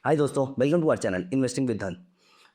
हाय दोस्तों, welcome to our channel investing with Dhan.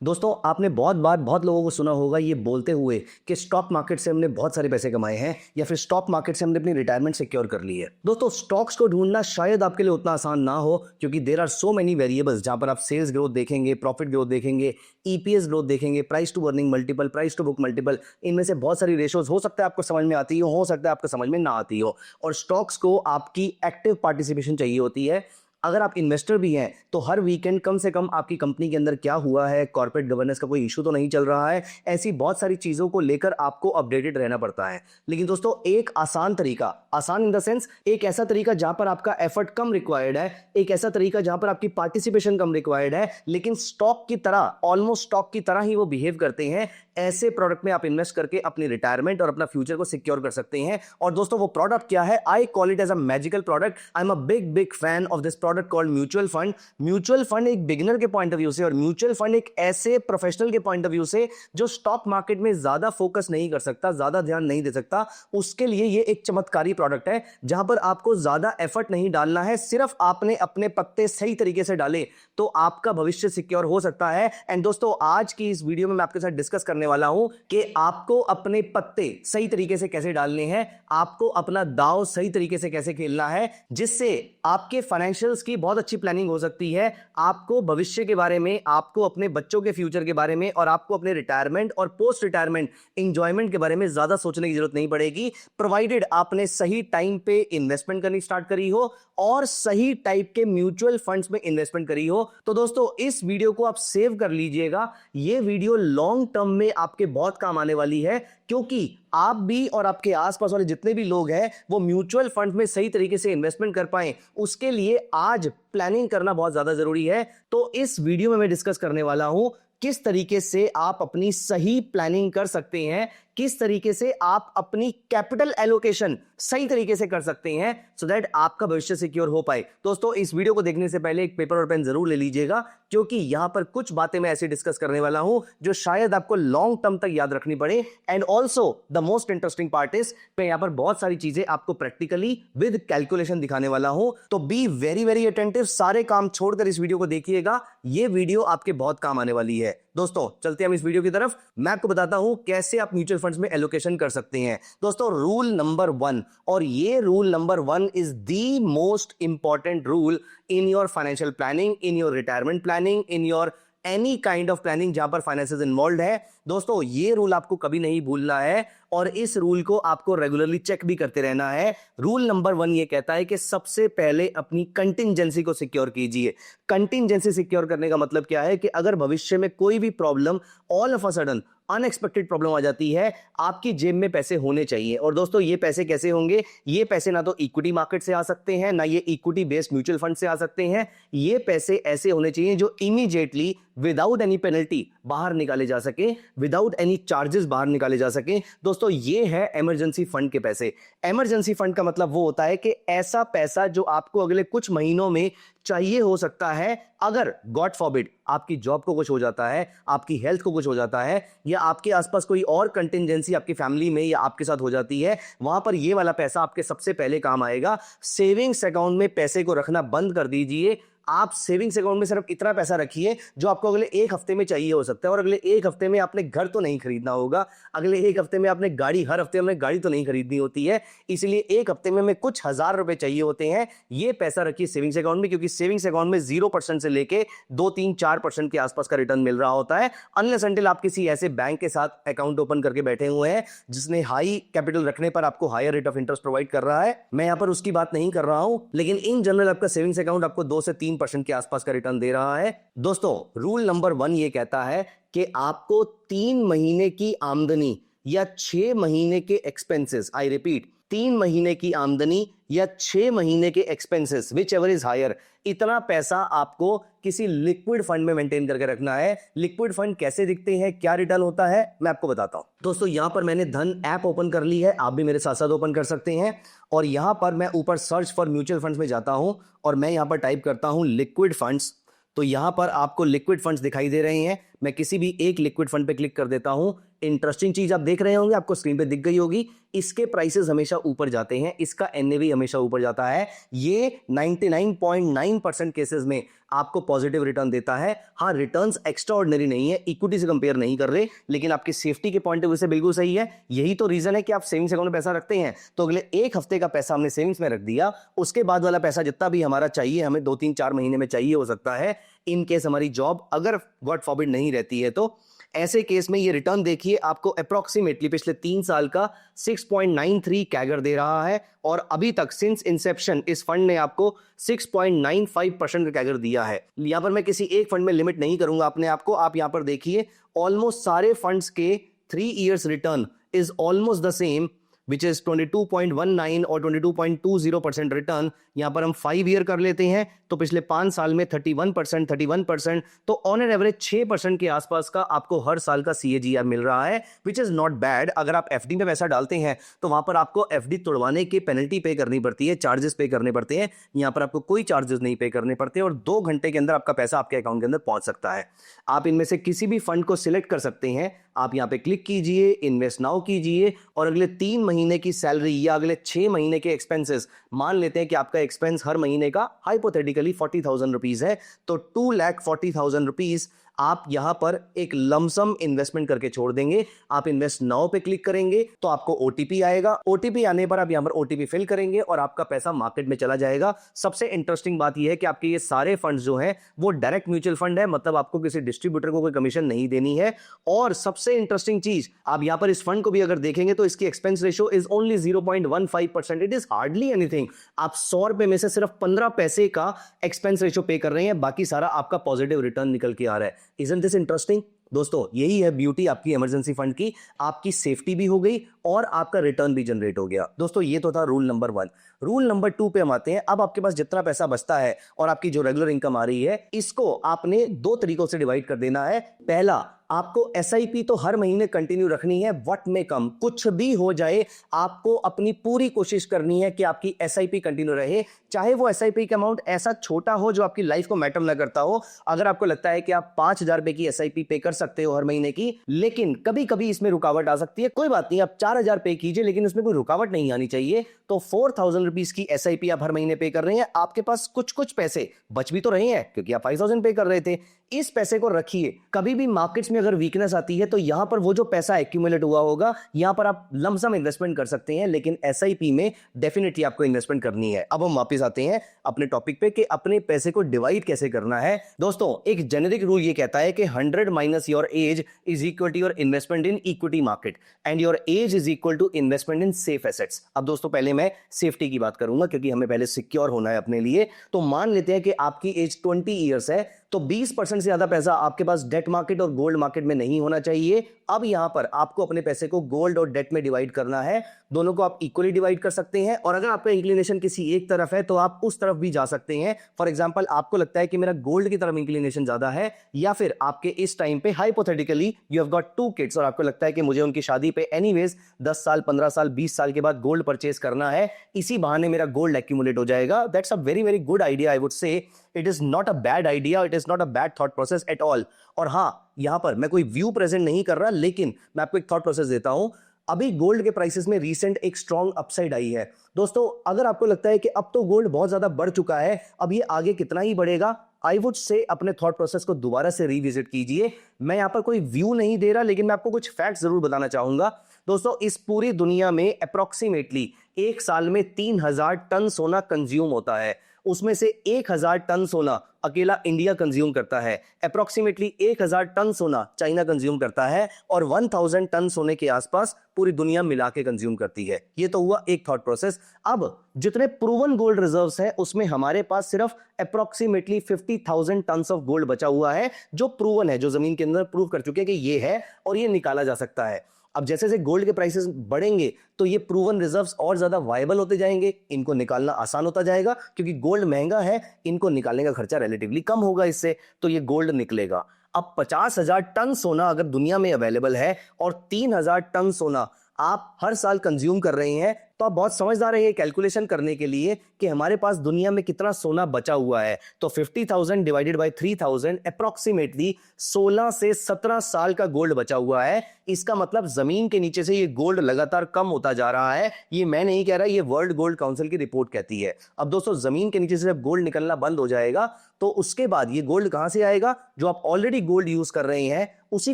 दोस्तों, आपने बहुत बार बहुत लोगों को सुना होगा ये बोलते हुए कि स्टॉक मार्केट से हमने बहुत सारे पैसे कमाए हैं या फिर स्टॉक मार्केट से हमने अपनी रिटायरमेंट सिक्योर कर ली है। दोस्तों, स्टॉक्स को ढूंढना शायद आपके लिए उतना आसान ना हो, क्योंकि there are so many variables जहां पर आप सेल्स ग्रोथ देखेंगे, प्रॉफिट ग्रोथ देखेंगे, ईपीएस ग्रोथ देखेंगे, price to earning multiple, price to book multiple. इनमें से बहुत सारी रेशोज हो सकता है आपको समझ में आती हो सकता है आपको समझ में ना आती हो। और स्टॉक्स को आपकी एक्टिव पार्टिसिपेशन चाहिए होती है। अगर आप इन्वेस्टर भी हैं तो हर वीकेंड कम से कम आपकी कंपनी के अंदर क्या हुआ है, कॉर्पोरेट गवर्नेंस का कोई इशू तो नहीं चल रहा है, ऐसी बहुत सारी चीजों को लेकर आपको अपडेटेड रहना पड़ता है। लेकिन दोस्तों, एक आसान तरीका, आसान इन द सेंस एक ऐसा तरीका जहां पर आपका एफर्ट कम रिक्वायर्ड है, एक ऐसा तरीका जहां पर आपकी पार्टिसिपेशन कम रिक्वायर्ड है, लेकिन स्टॉक की तरह, ऑलमोस्ट स्टॉक की तरह ही वो बिहेव करते हैं, ऐसे प्रोडक्ट में आप इन्वेस्ट करके अपनी रिटायरमेंट और अपना फ्यूचर को सिक्योर कर सकते हैं। और दोस्तों, वो प्रोडक्ट क्या है? I call it as a magical product. I am a big fan of this product called mutual fund. Mutual fund एक बिगिनर के पॉइंट ऑफ व्यू से और म्यूचुअल फंड एक ऐसे प्रोफेशनल के पॉइंट ऑफ व्यू से जो स्टॉक मार्केट में ज्यादा फोकस नहीं कर सकता, ज्यादा ध्यान नहीं दे सकता, उसके लिए ये एक चमत्कारी प्रोडक्ट है जहां पर आपको ज्यादा एफर्ट नहीं डालना है। सिर्फ आपने अपने पत्ते सही तरीके से डाले तो आपका भविष्य सिक्योर हो सकता है। एंड दोस्तों, आज की इस वीडियो में मैं आपके साथ डिस्कस करने वाला हूं कि आपको अपने पत्ते सही तरीके से कैसे डालने हैं, आपको अपना दांव सही तरीके से कैसे खेलना है, जिससे आपके फाइनेंशियल्स की बहुत अच्छी प्लानिंग हो सकती है। आपको भविष्य के बारे में, आपको अपने बच्चों के फ्यूचर के बारे में और आपको अपने रिटायरमेंट और पोस्ट रिटायरमेंट एंजॉयमेंट के बारे में ज्यादा सोचने की जरूरत नहीं पड़ेगी, प्रोवाइडेड आपने सही टाइम पे इन्वेस्टमेंट करनी स्टार्ट करी हो और सही टाइप के म्यूचुअल फंड्स में इन्वेस्टमेंट करी हो। तो दोस्तों, इस वीडियो को आप सेव कर लीजिएगा। ये वीडियो लॉन्ग टर्म में आपके बहुत काम आने वाली है, क्योंकि आप भी और आपके आसपास वाले जितने भी लोग हैं वो म्यूचुअल फंड में सही तरीके से इन्वेस्टमेंट कर पाएं, उसके लिए आज प्लानिंग करना बहुत ज्यादा जरूरी है। तो इस वीडियो में मैं डिस्कस करने वाला हूं किस तरीके से आप अपनी सही प्लानिंग कर सकते हैं, किस तरीके से आप अपनी कैपिटल एलोकेशन सही तरीके से कर सकते हैं, सो दैट आपका भविष्य सिक्योर हो पाए। दोस्तों, इस वीडियो को देखने से पहले एक पेपर और पेन जरूर ले लीजिएगा, क्योंकि यहां पर कुछ बातें मैं ऐसी डिस्कस करने वाला हूं जो शायद आपको लॉन्ग टर्म तक याद रखनी पड़े। And also the most interesting part is, मैं यहां पर बहुत सारी चीजें आपको प्रैक्टिकली विद कैलकुलेशन दिखाने वाला हूं। तो बी वेरी वेरी अटेंटिव, सारे काम छोड़कर इस वीडियो को देखिएगा, ये वीडियो आपके बहुत काम आने वाली है। दोस्तों, चलते हैं हम इस वीडियो की तरफ। मैं आपको बताता हूं कैसे आप म्यूचुअल फंड्स में एलोकेशन कर सकते हैं। दोस्तों, रूल नंबर 1, और ये rule number 1 is the most important rule in your financial planning, in your retirement planning, in your any kind of planning जहां पर फाइनेंसेस इन्वॉल्व है। दोस्तों, ये रूल आपको कभी नहीं भूलना है और इस रूल को आपको रेगुलरली चेक भी करते रहना है। रूल नंबर 1 ये कहता है कि सबसे पहले अपनी कंटिंजेंसी को सिक्योर कीजिए। कंटिंजेंसी सिक्योर करने का मतलब क्या है कि अगर भविष्य में कोई भी problem, all of a sudden unexpected problem आ जाती है, आपकी जेब में पैसे होने चाहिए। और दोस्तों, ये पैसे कैसे होंगे? ये पैसे ना तो इक्विटी मार्केट से आ सकते हैं, ना ये इक्विटी बेस्ड म्यूचुअल फंड से आ सकते हैं। ये पैसे ऐसे होने चाहिए जो इमीडिएटली विदाउट एनी पेनल्टी बाहर निकाले जा सके, विदाउट एनी चार्जेस बाहर निकाले जा सके। दोस्तों, ये है इमरजेंसी फंड के पैसे। इमरजेंसी फंड का मतलब वो होता है कि ऐसा पैसा जो आपको अगले कुछ महीनों में चाहिए हो सकता है, अगर गॉड फॉरबिड आपकी जॉब को कुछ हो जाता है, आपकी हेल्थ को कुछ हो जाता है, या आपके आसपास कोई और कंटिंजेंसी आपकी फैमिली में या आपके साथ हो जाती है, वहां पर ये वाला पैसा आपके सबसे पहले काम आएगा। सेविंग्स अकाउंट में पैसे को रखना बंद कर दीजिए। आप सेविंग्स अकाउंट में सिर्फ इतना पैसा रखिए जो आपको अगले एक हफ्ते में चाहिए हो सकता है। और अगले एक हफ्ते में आपने घर तो नहीं खरीदना होगा, अगले एक हफ्ते में आपने गाड़ी, हर हफ्ते में गाड़ी तो नहीं खरीदनी होती है, इसलिए एक हफ्ते में कुछ हजार रुपए चाहिए होते हैं। ये पैसा रखिए सेविंग्स अकाउंट में, क्योंकि सेविंग्स अकाउंट में 0% से लेके 2-3-4% के आसपास का रिटर्न मिल रहा होता है, अनलेस अनटिल आप किसी ऐसे बैंक के साथ अकाउंट ओपन करके बैठे हुए हैं जिसने हाई कैपिटल रखने पर आपको higher rate of interest provide कर रहा है। मैं यहां पर उसकी बात नहीं कर रहा हूं, लेकिन इन जनरल आपका सेविंग्स अकाउंट आपको 2 से 3% के आसपास का रिटर्न दे रहा है। दोस्तों, रूल नंबर 1 ये कहता है कि आपको 3 महीने की आमदनी या 6 महीने के एक्सपेंसेस, आई रिपीट, 3 महीने की आमदनी या 6 महीने के expenses, whichever is higher, इतना पैसा आपको किसी लिक्विड फंड में मेंटेन करके रखना है। लिक्विड फंड कैसे दिखते हैं, क्या रिटर्न होता है, मैं आपको बताता हूं। दोस्तों, यहां पर मैंने धन ऐप ओपन कर ली है, आप भी मेरे साथ साथ ओपन कर सकते हैं। और यहां पर मैं ऊपर सर्च फॉर म्यूचुअल फंड्स में जाता हूं और मैं यहां पर टाइप करता हूं लिक्विड फंड्स। तो यहां पर आपको लिक्विड फंड्स दिखाई दे रहे हैं। मैं किसी भी एक लिक्विड फंड पे क्लिक कर देता हूं। इंटरेस्टिंग चीज आप देख रहे होंगे, आपको स्क्रीन पे दिख गई होगी, इसके प्राइसेस हमेशा ऊपर जाते हैं, इसका एनएवी हमेशा ऊपर जाता है। ये 99.9% केसेस में आपको पॉजिटिव रिटर्न देता है। हाँ, रिटर्न्स एक्स्ट्रा ऑर्डिनरी नहीं है, इक्विटी से कंपेयर नहीं कर रहे, लेकिन आपकी सेफ्टी के पॉइंट ऑफ व्यू से बिल्कुल सही है। यही तो रीजन है कि आप सेविंग्स अकाउंट में पैसा रखते हैं, तो अगले एक हफ्ते का पैसा हमने सेविंग्स में रख दिया, उसके बाद वाला पैसा जितना भी हमारा चाहिए, हमें 2-3-4 महीने में चाहिए हो सकता है, इन केस हमारी जॉब अगर गॉड फॉरबिड नहीं रहती है, तो ऐसे केस में ये रिटर्न देखिए आपको अप्रोक्सीमेटली पिछले 3 साल का 6.93 कैगर दे रहा है, और अभी तक सिंस इंसेप्शन इस फंड ने आपको 6.95% का कैगर दिया है। यहां पर मैं किसी एक फंड में लिमिट नहीं करूंगा अपने आप को, आप यहां पर देखिए ऑलमोस्ट सारे फंड्स के 3 years return is almost the same, which is 22.19 और 22.20% रिटर्न। यहां पर हम 5 ईयर कर लेते हैं तो पिछले 5 साल में 31%, तो ऑन एन एवरेज 6% के आसपास का आपको हर साल का CAGR मिल रहा है, विच इज नॉट बैड। अगर आप FD में पैसा डालते हैं तो वहां पर आपको FD तोड़वाने की पेनल्टी पे करनी पड़ती है, चार्जेस पे करने पड़ते हैं। यहां पर आपको कोई चार्जेस नहीं पे करने पड़ते, और 2 घंटे के अंदर आपका पैसा आपके अकाउंट के अंदर पहुंच सकता है। आप इनमें से किसी भी फंड को सिलेक्ट कर सकते हैं, आप यहां पे क्लिक कीजिए, इन्वेस्ट नाउ कीजिए, और अगले 3 महीने की सैलरी या अगले 6 महीने के एक्सपेंसेस, मान लेते हैं कि आपका एक्सपेंस हर महीने का हाइपोथेटिकली 40,000 रुपीज है, तो 2,40,000 रुपीज आप यहां पर एक लमसम इन्वेस्टमेंट करके छोड़ देंगे। आप इन्वेस्ट नाउ पे क्लिक करेंगे तो आपको OTP आएगा, OTP आने पर आप यहां पर OTP फिल करेंगे और आपका पैसा मार्केट में चला जाएगा। सबसे इंटरेस्टिंग बात यह है कि आपके ये सारे फंड्स जो हैं वो डायरेक्ट म्यूचुअल फंड है, मतलब आपको किसी डिस्ट्रीब्यूटर को कोई कमीशन नहीं देनी है। और सबसे इंटरेस्टिंग चीज, आप यहां पर इस फंड को भी अगर देखेंगे तो इसकी expense ratio is only 0.15%, it is hardly anything. आप 100 रुपए में से सिर्फ 15 पैसे का एक्सपेंस रेशियो पे कर रहे हैं, बाकी सारा आपका पॉजिटिव रिटर्न निकल के आ रहा है। Isn't this interesting? दोस्तों, यही है ब्यूटी आपकी इमरजेंसी फंड की, आपकी सेफ्टी भी हो गई और आपका रिटर्न भी जनरेट हो गया। दोस्तों, ये तो था रूल नंबर 1। रूल नंबर 2 पे हम आते हैं। अब आपके पास जितना पैसा बचता है और आपकी जो रेगुलर इनकम आ रही है, इसको आपने 2 तरीकों से डिवाइड कर देना है। पहला, आपको SIP तो हर महीने कंटिन्यू रखनी है, व्हाट में कम, कुछ भी हो जाए, आपको अपनी पूरी कोशिश करनी है कि आपकी SIP कंटिन्यू रहे, चाहे वो SIP का अमाउंट ऐसा छोटा हो जो आपकी लाइफ को मैटर ना करता हो। अगर आपको लगता है कि आप 5,000 रुपए की SIP पे कर सकते हो हर महीने की, लेकिन कभी कभी इसमें रुकावट आ सकती है, कोई बात नहीं, आप 4,000 पे कीजिए, लेकिन उसमें कोई रुकावट नहीं आनी चाहिए। तो 4,000 रुपीज की SIP आप हर महीने पे कर रहे हैं, आपके पास कुछ कुछ पैसे बच भी तो रहे हैं क्योंकि आप 5,000 पे कर रहे थे। इस पैसे को रखिए, कभी भी मार्केट्स में अगर वीकनेस आती है तो यहां पर वो जो पैसा एक्यूमुलेट हुआ होगा, यहां पर आप लमसम इन्वेस्टमेंट कर सकते हैं, लेकिन SIP में डेफिनेटली आपको इन्वेस्टमेंट करनी है। अब हम वापस आते हैं अपने टॉपिक पे कि अपने पैसे को डिवाइड कैसे करना है। दोस्तों, एक जेनेरिक रूल ये कहता है कि 100 minus your age is equal to your investment in equity market and your age is equal to investment in safe assets. अब दोस्तों, पहले मैं सेफ्टी की बात करूंगा क्योंकि हमें पहले सिक्योर होना है अपने लिए। तो मान लेते हैं कि आपकी एज 20 ईयर्स है, तो 20% से ज्यादा पैसा आपके पास डेट मार्केट और गोल्ड मार्केट में नहीं होना चाहिए। अब यहां पर आपको अपने पैसे को गोल्ड और डेट में डिवाइड करना है। दोनों को आप इक्वली डिवाइड कर सकते हैं, और अगर आपका इंक्लिनेशन किसी एक तरफ है तो आप उस तरफ भी जा सकते हैं। फॉर एग्जांपल, आपको लगता है कि मेरा गोल्ड की तरफ इंक्लिनेशन ज्यादा है, या फिर आपके इस टाइम पे hypothetically you have got 2 kids और आपको लगता है कि मुझे उनकी शादी पे एनीवेज 10 साल, 15 साल, 20 साल के बाद गोल्ड परचेज करना है, इसी बहाने मेरा गोल्ड एक्यूमुलेट हो जाएगा। That's a very very good idea, I would say. It is not a bad idea, it is not a bad thought process at all. और हाँ, यहां पर मैं कोई व्यू प्रेजेंट नहीं कर रहा, लेकिन मैं आपको एक थॉट प्रोसेस देता हूं। अभी गोल्ड के प्राइसेस में रीसेंट एक स्ट्रॉन्ग अपसाइड आई है। दोस्तों, अगर आपको लगता है कि अब तो गोल्ड बहुत ज्यादा बढ़ चुका है, अब ये आगे कितना ही बढ़ेगा, आई वुड से अपने थॉट प्रोसेस को दोबारा से रिविजिट कीजिए। मैं यहां पर कोई व्यू नहीं दे रहा, लेकिन मैं आपको कुछ फैक्ट जरूर बताना चाहूंगा। दोस्तों, इस पूरी दुनिया में अप्रोक्सीमेटली एक साल में 3,000 टन सोना कंज्यूम होता है, उसमें से 1,000 टन सोना अकेला इंडिया कंज्यूम करता है, अप्रोक्सीमेटली 1,000 टन सोना चाइना कंज्यूम करता है, और 1,000 टन सोने के आसपास पूरी दुनिया मिला के कंज्यूम करती है। ये तो हुआ एक थॉट प्रोसेस। अब जितने प्रूवन गोल्ड रिजर्व्स हैं, उसमें हमारे पास सिर्फ अप्रोक्सीमेटली 50,000 टन ऑफ गोल्ड बचा हुआ है, जो प्रूवन है, जो जमीन के अंदर प्रूव कर चुके हैं कि ये है और ये निकाला जा सकता है। अब जैसे जैसे गोल्ड के प्राइसेस बढ़ेंगे तो ये प्रूवन रिजर्व्स और ज्यादा वायबल होते जाएंगे, इनको निकालना आसान होता जाएगा, क्योंकि गोल्ड महंगा है, इनको निकालने का खर्चा रिलेटिवली कम होगा इससे, तो ये गोल्ड निकलेगा। अब 50,000 टन सोना अगर दुनिया में अवेलेबल है और 3,000 टन सोना आप हर साल कंज्यूम कर रहे हैं, तो आप बहुत समझदार हैं ये कैलकुलेशन करने के लिए कि हमारे पास दुनिया में कितना सोना बचा हुआ है। तो 50,000 डिवाइडेड बाय 3,000 अप्रोक्सीमेटली 16 से 17 साल का गोल्ड बचा हुआ है। इसका मतलब जमीन के नीचे से ये गोल्ड लगातार कम होता जा रहा है। ये मैं नहीं कह रहा, ये वर्ल्ड गोल्ड काउंसिल की रिपोर्ट कहती है। अब दोस्तों, जमीन के नीचे से जब गोल्ड निकलना बंद हो जाएगा तो उसके बाद ये गोल्ड कहां से आएगा? जो आप ऑलरेडी गोल्ड यूज कर रहे हैं उसी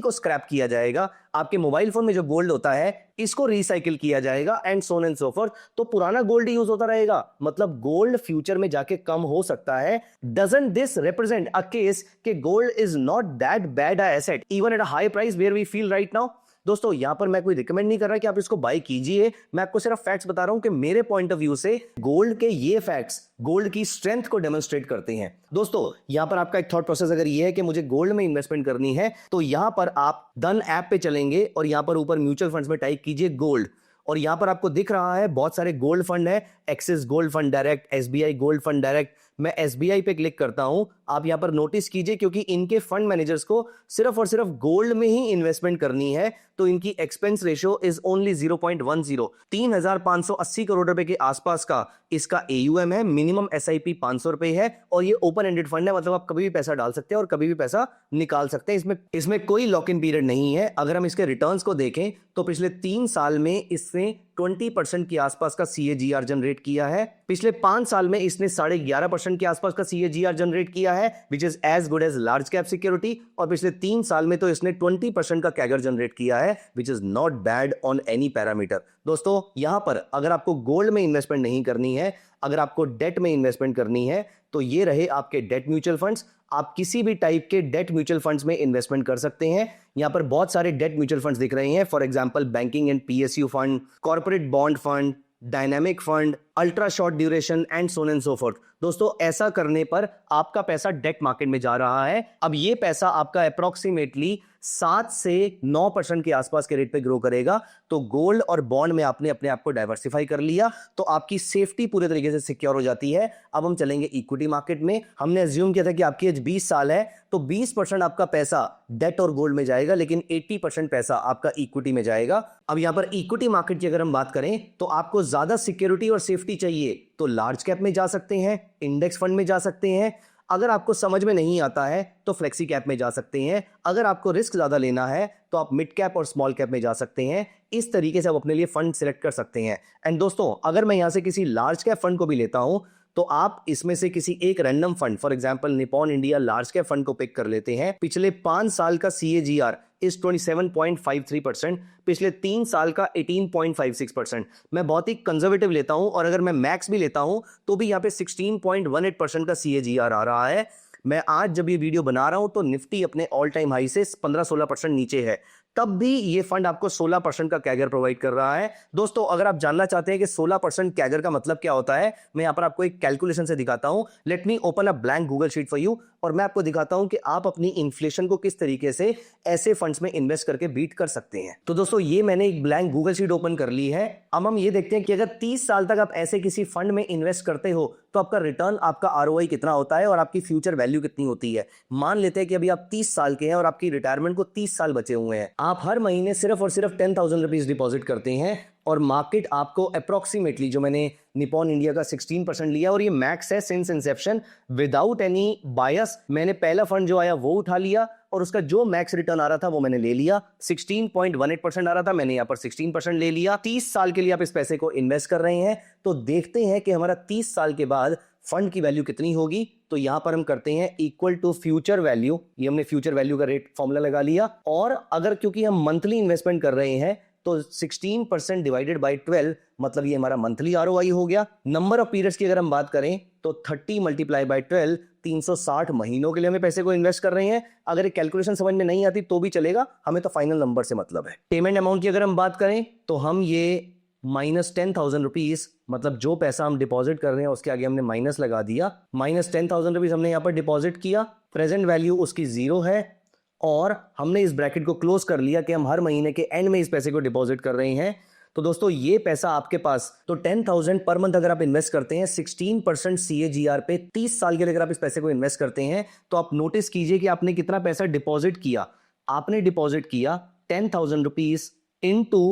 को स्क्रैप किया जाएगा। आपके मोबाइल फोन में जो गोल्ड होता है इसको रिसाइकिल किया जाएगा and so on and so fourth. तो पुराना गोल्ड यूज होता रहेगा, मतलब गोल्ड फ्यूचर में जाके कम हो सकता है। Doesn't this represent a case कि gold is not that bad a asset even at a high price where we feel right now? दोस्तों, यहां पर मैं कोई रिकमेंड नहीं कर रहा कि आप इसको बाय कीजिए, मैं आपको सिर्फ फैक्ट्स बता रहा हूं कि मेरे पॉइंट ऑफ व्यू से गोल्ड के ये फैक्ट्स गोल्ड की स्ट्रेंथ को डेमोन्स्ट्रेट करते हैं। दोस्तों, यहां पर आपका एक थॉट प्रोसेस अगर ये है कि मुझे गोल्ड में इन्वेस्टमेंट करनी है, तो यहां पर आप धन ऐप पे चलेंगे और यहां पर ऊपर म्यूचुअल फंड्स में टाइप कीजिए गोल्ड, और यहां पर आपको दिख रहा है बहुत सारे गोल्ड फंड है। Axis gold fund direct, SBI gold fund direct. मैं एसबीआई पे क्लिक करता हूं। आप यहां पर नोटिस कीजिए, क्योंकि इनके फंड मैनेजर्स को सिर्फ और सिर्फ गोल्ड में ही इन्वेस्टमेंट करनी है, तो इनकी expense ratio is only 0.10। 3,580 crore रुपए के आसपास का इसका एयूएम है। मिनिमम एसआईपी 500 रुपए है और ये ओपन एंडेड फंड है, मतलब आप कभी भी पैसा डाल सकते हैं और कभी भी पैसा निकाल सकते हैं। इसमें कोई लॉक इन पीरियड नहीं है। अगर हम इसके रिटर्न्स को देखें तो पिछले 3 साल में इसने 20% के आसपास का सीएजीआर जनरेट किया है। पिछले 5 साल में इसने 11.5% के आसपास का सीएजीआर जनरेट किया है, which is as good as large cap security. और पिछले 3 साल में तो इसने 20% का कैगर जनरेट किया है, which is not bad on any parameter. दोस्तों, यहां पर अगर आपको गोल्ड में इन्वेस्टमेंट नहीं करनी है, अगर आपको डेट में इन्वेस्टमेंट करनी है, तो ये रहे आपके डेट म्यूचुअल फंड्स। आप किसी भी टाइप के डेट म्यूचुअल फंड्स में इन्वेस्टमेंट कर सकते हैं। यहां पर बहुत सारे डेट म्यूचुअल फंड्स दिख रहे हैं, for example banking and PSU fund, corporate bond fund, dynamic fund, ultra short duration and so on and so fourth. दोस्तों, ऐसा करने पर आपका पैसा डेट मार्केट में जा रहा है। अब ये पैसा आपका अप्रोक्सीमेटली 7 से 9% के आसपास के रेट पे ग्रो करेगा। तो गोल्ड और बॉन्ड में आपने अपने आप को डाइवर्सिफाई कर लिया, तो आपकी सेफ्टी पूरे तरीके से सिक्योर हो जाती है। अब हम चलेंगे इक्विटी मार्केट में। हमने अज्यूम किया था कि आपकी एज 20 साल है, तो 20% आपका पैसा डेट और गोल्ड में जाएगा, लेकिन 80% पैसा आपका इक्विटी में जाएगा। अब यहां पर इक्विटी मार्केट की अगर हम बात करें तो आपको ज्यादा सिक्योरिटी और सेफ्टी चाहिए तो लार्ज कैप में जा सकते हैं, इंडेक्स फंड में जा सकते हैं। अगर आपको समझ में नहीं आता है तो फ्लेक्सी कैप में जा सकते हैं। अगर आपको रिस्क ज्यादा लेना है तो आप मिड कैप और स्मॉल कैप में जा सकते हैं। इस तरीके से आप अपने लिए फंड सिलेक्ट कर सकते हैं। एंड दोस्तों, अगर मैं यहां से किसी लार्ज कैप फंड को भी लेता हूं तो आप इसमें से किसी एक random fund, for example Nippon India large cap fund को पिक कर लेते हैं। पिछले 5 साल का सीएजीआर इज 27.53%, पिछले 3 साल का 18.56%। मैं बहुत ही कंजर्वेटिव लेता हूं, और अगर मैं मैक्स भी लेता हूं तो भी यहां पे 16.18% का सीएजीआर आ रहा है। मैं आज जब ये वीडियो बना रहा हूं तो निफ्टी अपने ऑल टाइम हाई से 15-16% नीचे है, तब भी ये फंड आपको 16% का कैगर प्रोवाइड कर रहा है। दोस्तों, अगर आप जानना चाहते हैं कि 16% कैगर का मतलब क्या होता है, मैं यहां पर आपको एक कैलकुलेशन से दिखाता हूं। Let me open a blank Google sheet for you, और मैं आपको दिखाता हूं कि आप अपनी इन्फ्लेशन को किस तरीके से ऐसे फंड्स में इन्वेस्ट करके बीट कर सकते हैं। तो दोस्तों, ये मैंने एक ब्लैंक गूगल शीट ओपन कर ली है। अब हम ये देखते हैं कि अगर 30 साल तक आप ऐसे किसी फंड में इन्वेस्ट करते हो तो आपका रिटर्न, आपका आरओआई कितना होता है और आपकी फ्यूचर वैल्यू कितनी होती है। मान लेते हैं कि अभी आप 30 साल के हैं और आपकी रिटायरमेंट को 30 साल बचे हुए हैं। आप हर महीने सिर्फ और सिर्फ 10,000 रुपीज डिपॉजिट करते हैं, और मार्केट आपको अप्रोक्सीमेटली, जो मैंने निपॉन इंडिया का 16% लिया और ये मैक्स है सिंस इंसेप्शन, विदाउट एनी बायस, मैंने पहला फंड जो आया वो उठा लिया और उसका जो मैक्स रिटर्न आ रहा था वो मैंने ले लिया। 16.18% आ रहा था, मैंने यहाँ पर 16% ले लिया। 30 साल के लिए आप इस पैसे को इन्वेस्ट कर रहे हैं, तो देखते हैं कि हमारा 30 साल के बाद फंड की वैल्यू कितनी होगी। तो यहां पर हम करते हैं इक्वल टू फ्यूचर वैल्यू। ये हमने फ्यूचर वैल्यू का रेट फॉर्मूला लगा लिया, और अगर क्योंकि हम मंथली इन्वेस्टमेंट कर रहे हैं तो 16% डिवाइडेड बाय 12, मतलब ये हमारा मंथली आरओआई हो गया। नंबर ऑफ पीरियड्स की अगर हम बात करें तो 30 मल्टीप्लाई बाय 12, 360 महीनों के लिए हमें पैसे को इन्वेस्ट कर रहे हैं। अगर एक कैलकुलेशन समझ में नहीं आती तो भी चलेगा, हमें तो फाइनल नंबर से मतलब है। पेमेंट अमाउंट की अगर हम बात करें तो हम ये -10,000 रुपीज, मतलब जो पैसा हम डिपॉजिट कर रहे हैं उसके आगे हमने माइनस लगा दिया। -10,000 रुपीज हमने यहाँ पर डिपॉजिट किया, प्रेजेंट वैल्यू उसकी 0 है, और हमने इस ब्रैकेट को क्लोज कर लिया कि हम हर महीने के एंड में इस पैसे को डिपॉजिट कर रहे हैं। तो दोस्तों, ये पैसा आपके पास, तो 10,000 पर मंथ अगर आप इन्वेस्ट करते हैं 16% सीएजीआर पे 30 साल के लिए अगर आप इस पैसे को इन्वेस्ट करते हैं, तो आप नोटिस कीजिए कि आपने कितना पैसा डिपॉजिट किया। आपने डिपॉजिट किया 10,000 रुपीज इंटू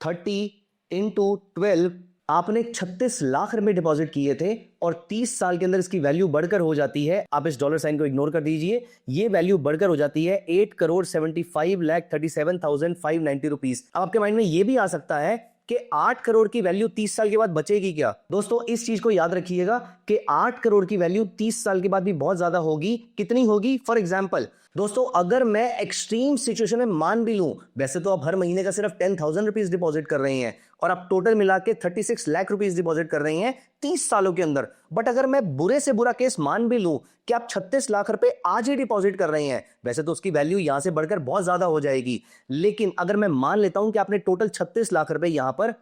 30 इंटू 12, आपने 36 लाख रुपए डिपॉजिट किए थे और 30 साल के अंदर इसकी वैल्यू बढ़कर हो जाती है, आप इस डॉलर साइन को इग्नोर कर दीजिए, ये वैल्यू बढ़कर हो जाती है 8,75,37,590 रुपीस। अब आपके माइंड में ये भी आ सकता है कि 8 करोड़ की वैल्यू 30 साल के बाद बचेगी क्या? दोस्तों इस चीज को याद रखिएगा कि 8 करोड़ की वैल्यू 30 साल के बाद भी बहुत ज्यादा होगी। कितनी होगी? फॉर एग्जाम्पल दोस्तों, अगर मैं एक्सट्रीम सिचुएशन में मान भी लूं, वैसे तो आप हर महीने का सिर्फ 10,000 रुपीज डिपॉजिट कर रहे हैं और आप टोटल मिला के 36 लाख रुपीज डिपॉजिट कर रहे हैं 30 सालों के अंदर, बट अगर मैं बुरे से बुरा केस मान भी लूं कि आप 36 लाख रुपए आज ही डिपॉजिट कर रहे हैं, वैसे तो उसकी वैल्यू यहां से बढ़कर बहुत ज्यादा हो जाएगी, लेकिन अगर मैं मान लेता हूं कि आपने टोटल 36 लाख रुपए, यहां पर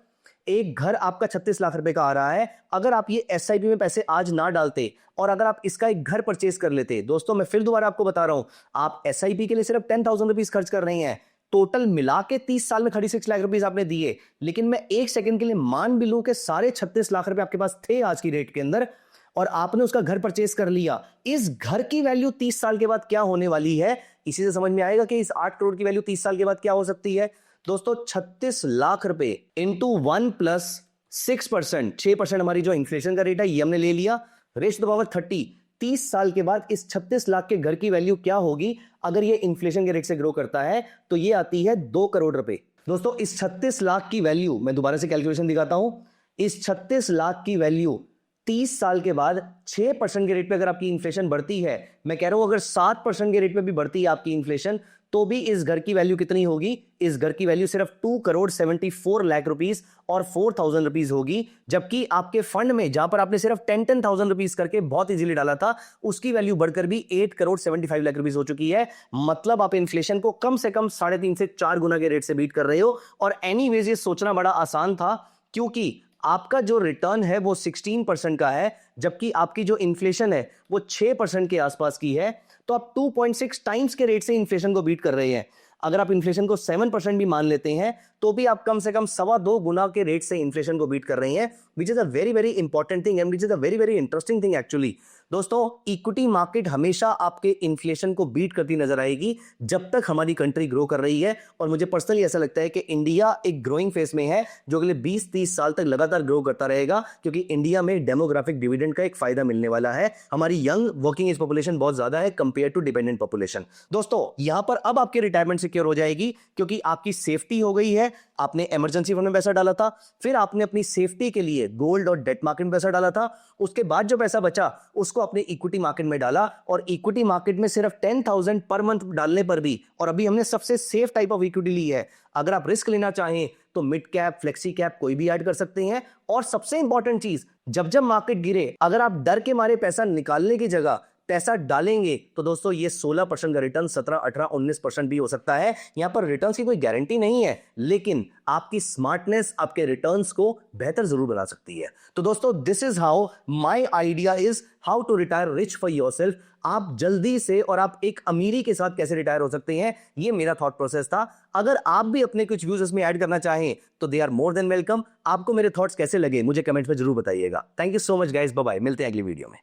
एक घर आपका 36 लाख रुपए का आ रहा है, अगर आप ये एसआईपी में पैसे आज ना डालते और अगर आप इसका एक घर परचेज कर लेते, दोस्तों मैं फिर दोबारा आपको बता रहा हूं, आप एसआईपी के लिए सिर्फ 10,000 रुपीज खर्च कर रहे हैं, टोटल मिला के 30 साल में 36 लाख रुपीज आपने दिए, लेकिन मैं एक सेकंड के लिए मान भी लूं कि सारे 36 लाख रुपए आपके पास थे आज की डेट के अंदर और आपने उसका घर परचेज कर लिया, इस घर की वैल्यू 30 साल के बाद क्या होने वाली है? इसी से समझ में आएगा कि इस 8 करोड़ की वैल्यू 30 साल के बाद क्या हो सकती है। दोस्तों 36 लाख रुपए इंटू 1 प्लस 6%, 6% हमारी जो इन्फ्लेशन का रेट है ये हमने ले लिया, रेश टू पावर 30, 30 साल के बाद इस 36 लाख के घर की वैल्यू क्या होगी अगर ये इन्फ्लेशन के रेट से ग्रो करता है? तो ये आती है 2 करोड़ रुपए। दोस्तों इस 36 लाख की वैल्यू, मैं दोबारा से कैलकुलेशन दिखाता हूं, इस 36 लाख की वैल्यू 30 साल के बाद 6% के रेट पे अगर आपकी इन्फ्लेशन बढ़ती है, मैं कह रहा हूं अगर 7% के रेट पे भी बढ़ती है आपकी इन्फ्लेशन, तो भी इस घर की वैल्यू कितनी होगी? इस घर की वैल्यू सिर्फ 2,74 लाख रुपीस और 4,000 रुपीस होगी, जबकि आपके फंड में जहां पर आपने सिर्फ 10,000 रुपीस करके बहुत इजीली डाला था, उसकी वैल्यू बढ़कर भी 8,75 लाख रुपीस हो चुकी है। मतलब आप इन्फ्लेशन को कम से कम 3.5 से 4 गुना के रेट से बीट कर रहे हो। और एनीवेज ये सोचना बड़ा आसान था, क्योंकि आपका जो रिटर्न है वो 16% का है, जबकि आपकी जो इन्फ्लेशन है वो 6% के आसपास की है, तो आप 2.6 टाइम्स के रेट से इन्फ्लेशन को बीट कर रहे हैं। अगर आप इन्फ्लेशन को 7% भी मान लेते हैं तो भी आप कम से कम 2.25 गुना के रेट से इन्फ्लेशन को बीट कर रहे हैं, which is a very very important thing and which is a very very interesting thing actually. दोस्तों इक्विटी मार्केट हमेशा आपके इन्फ्लेशन को बीट करती नजर आएगी जब तक हमारी कंट्री ग्रो कर रही है, और मुझे पर्सनली ऐसा लगता है कि इंडिया एक ग्रोइंग फेज में है जो अगले 20-30 साल तक लगातार ग्रो करता रहेगा, क्योंकि इंडिया में डेमोग्राफिक डिविडेंड का एक फायदा मिलने वाला है। हमारी यंग वर्किंग एज पॉपुलेशन बहुत ज्यादा है कंपेयर टू डिपेंडेंट पॉपुलेशन। दोस्तों यहां पर अब आपकी रिटायरमेंट सिक्योर हो जाएगी, क्योंकि आपकी सेफ्टी हो गई है। आपने इमरजेंसी फंड में पैसा डाला था, फिर आपने अपनी सेफ्टी के लिए गोल्ड और डेट मार्केट में पैसा डाला था, उसके बाद जो पैसा बचा उसको अपने इक्विटी मार्केट में डाला, और इक्विटी मार्केट में सिर्फ 10,000 पर मंथ डालने पर भी, और अभी हमने सबसे सेफ टाइप ऑफ इक्विटी ली है, अगर आप रिस्क लेना चाहें तो मिड कैप, फ्लेक्सी कैप कोई भी ऐड कर सकते हैं। और सबसे इंपॉर्टेंट चीज, जब जब मार्केट गिरे, अगर आप डर के मारे पैसा निकालने की जगह पैसा डालेंगे तो दोस्तों ये 16% का रिटर्न 17, 18, 19% भी हो सकता है। यहां पर रिटर्न की कोई गारंटी नहीं है, लेकिन आपकी स्मार्टनेस आपके रिटर्न्स को बेहतर जरूर बना सकती है। तो दोस्तों this is how my idea is how to retire rich for yourself. आप जल्दी से और आप एक अमीरी के साथ कैसे रिटायर हो सकते हैं, ये मेरा थॉट प्रोसेस था। अगर आप भी अपने कुछ व्यूज इसमें ऐड करना चाहें तो they are more than welcome. आपको मेरे थॉट्स कैसे लगे मुझे कमेंट्स में जरूर बताइएगा। Thank you so much guys, bye bye, मिलते हैं अगली वीडियो में।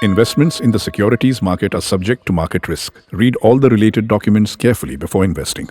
Investments in the securities market are subject to market risk. Read all the related documents carefully before investing.